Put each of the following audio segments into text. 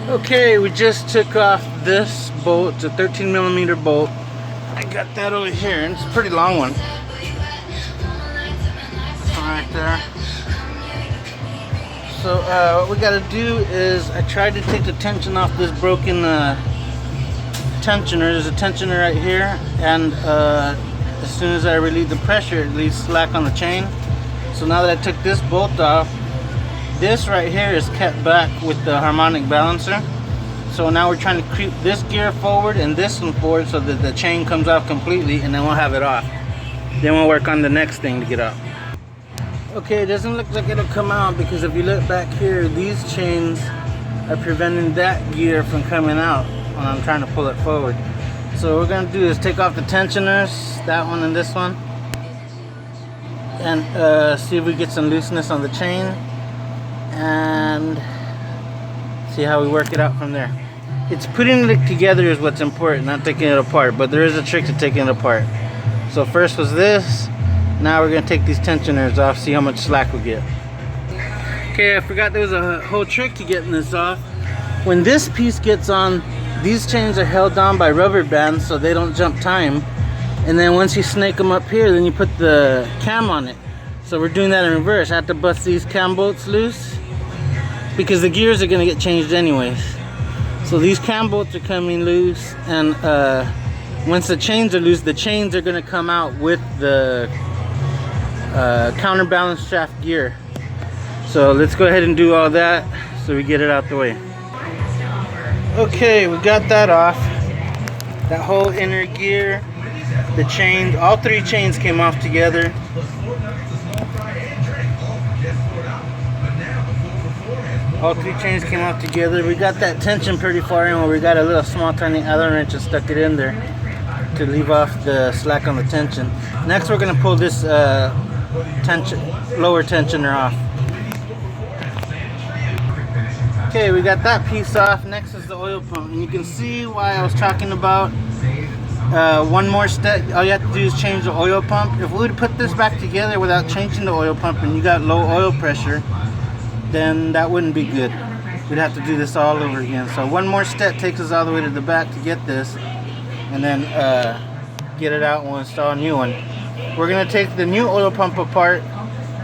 Okay, we just took off this bolt. It's a 13mm bolt. I got that over here, and it's a pretty long one. This one right there. So what we gotta do is, I tried to take the tension off this broken tensioner. There's a tensioner right here, and as soon as I relieve the pressure, it leaves slack on the chain. So now that I took this bolt off, this right here is kept back with the harmonic balancer. So now we're trying to creep this gear forward and this one forward so that the chain comes off completely, and then we'll have it off. Then we'll work on the next thing to get off. Okay, it doesn't look like it'll come out, because if you look back here, these chains are preventing that gear from coming out when I'm trying to pull it forward. So what we're going to do is take off the tensioners, that one and this one, and see if we get some looseness on the chain, and see how we work it out from there. It's putting it together is what's important, not taking it apart, but there is a trick to taking it apart. So first was this. Now we're going to take these tensioners off, see how much slack we get. Okay, I forgot there was a whole trick to getting this off. When this piece gets on, these chains are held down by rubber bands so they don't jump time. And then once you snake them up here, then you put the cam on it. So we're doing that in reverse. I have to bust these cam bolts loose, because the gears are going to get changed anyways. So these cam bolts are coming loose, and once the chains are loose, the chains are going to come out with the counterbalance shaft gear. So let's go ahead and do all that so we get it out the way. Okay, we got that off. That whole inner gear, the chains, all three chains came off together. All three chains came off together. We got that tension pretty far in where we got a little small tiny Allen wrench and stuck it in there to leave off the slack on the tension. Next we're going to pull this lower tensioner off. Okay, we got that piece off. Next is the oil pump, and you can see why I was talking about one more step. All you have to do is change the oil pump. If we would put this back together without changing the oil pump and you got low oil pressure, then that wouldn't be good. We'd have to do this all over again. So one more step takes us all the way to the back to get this, and then get it out and we'll install a new one. We're going to take the new oil pump apart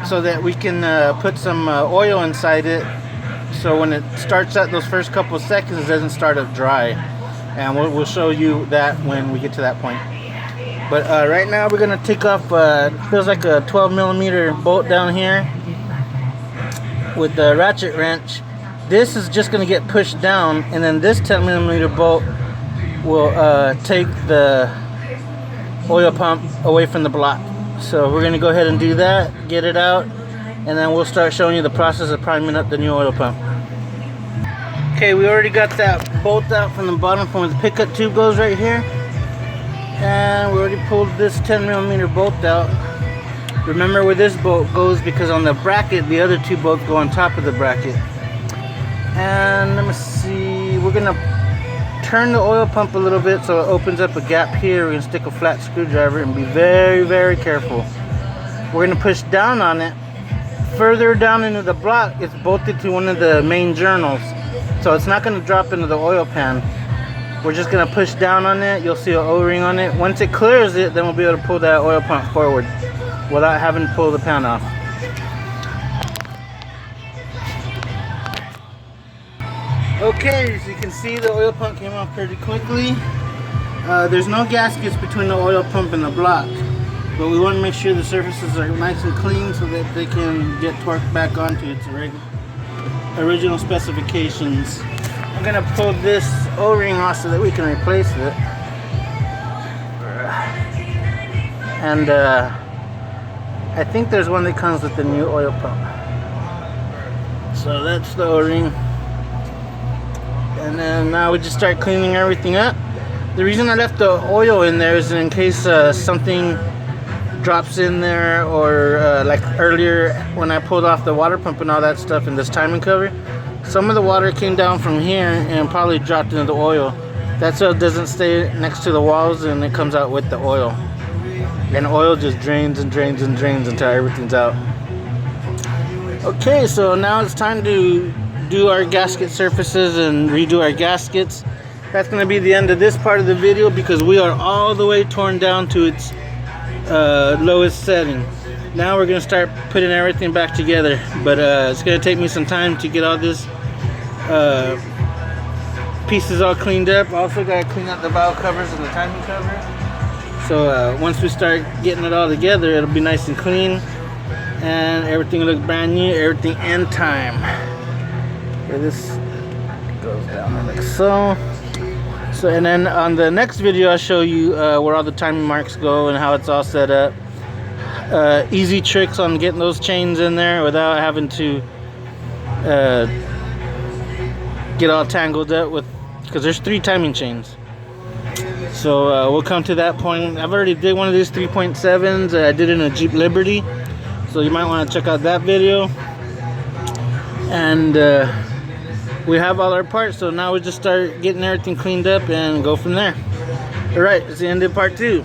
so that we can put some oil inside it, so when it starts at those first couple of seconds, it doesn't start up dry. And we'll show you that when we get to that point. But right now we're going to take off, feels like a 12mm bolt down here with the ratchet wrench. This is just going to get pushed down, and then this 10mm bolt will take the oil pump away from the block. So we're going to go ahead and do that, get it out, and then we'll start showing you the process of priming up the new oil pump. Okay, we already got that bolt out from the bottom from where the pickup tube goes right here, and we already pulled this 10mm bolt out. Remember where this bolt goes, because on the bracket the other two bolts go on top of the bracket. And let me see, we're gonna turn the oil pump a little bit so it opens up a gap here. We're gonna stick a flat screwdriver and be very, very careful. We're gonna push down on it. Further down into the block, it's bolted to one of the main journals, so it's not gonna drop into the oil pan. We're just gonna push down on it. You'll see an O-ring on it. Once it clears it, then we'll be able to pull that oil pump forward without having to pull the pan off. Okay, as you can see, the oil pump came off pretty quickly. There's no gaskets between the oil pump and the block, but we want to make sure the surfaces are nice and clean so that they can get torqued back onto its original specifications. I'm going to pull this O-ring off so that we can replace it. And I think there's one that comes with the new oil pump. So that's the O-ring. And then now we just start cleaning everything up. The reason I left the oil in there is in case something drops in there, or like earlier when I pulled off the water pump and all that stuff in this timing cover, some of the water came down from here and probably dropped into the oil. That's so it doesn't stay next to the walls and it comes out with the oil. And oil just drains and drains and drains until everything's out. Okay, so now it's time to do our gasket surfaces and redo our gaskets. That's going to be the end of this part of the video because we are all the way torn down to its lowest setting. Now we're going to start putting everything back together, but it's going to take me some time to get all this pieces all cleaned up. Also got to clean out the valve covers and the timing cover. So once we start getting it all together, it'll be nice and clean and everything will look brand new, everything in time. Okay, this goes down like so. And then on the next video I'll show you where all the timing marks go and how it's all set up. Easy tricks on getting those chains in there without having to get all tangled up with, because there's 3 timing chains. So we'll come to that point. I've already did one of these 3.7s. I did it in a Jeep Liberty, so you might want to check out that video. And we have all our parts, so now we just start getting everything cleaned up and go from there. All right, it's the end of part 2.